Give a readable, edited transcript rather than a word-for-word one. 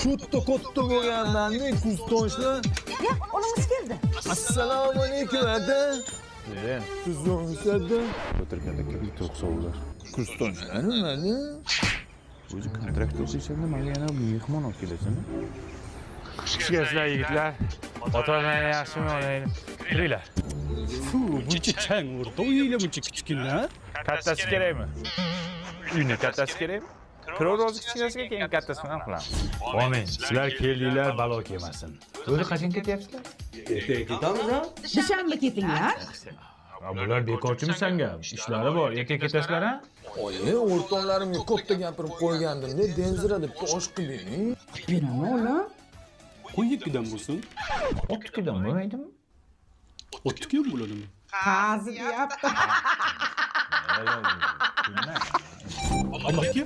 Şutta kotta bo'lgandan-da kustoshlar. Ya, onamiz keldi. Assalomu alaykum aka. Tuzumsada. O'tirganda kim to'qsovlar. Kustoshlar nimani? O'zi kontrakt o'sishanda menga yana mehmon olib kelasan. Xushkelsizlar yigitlar. Ota-onalar yaxshimi onanglar? Kiringlar. Buncha chang urdi. Uyinglar buncha kichkina. Kattasi kerakmi? Uyni kattasi kerakmi? Kirov rozi kichkinasiga keyin kattasini ham qilamiz. Amin. Sizlar keldinglar, balo kelmasin. O'zi qachon ketyapsizlar? Dushanba ketinglar. Bular bekorchimi sanga? Ishlari bor, ertaga ketasizlar ha? Oyi, o'rtoqlarimga katta gapirib qo'ygandim-da, denzira deb tosh qilding. Beraman oğlum. Qo'yikidan bo'lsin. Otkidan bo'lmaydimi? Otki ham bo'ladimi? Qazi deyapti. Amaki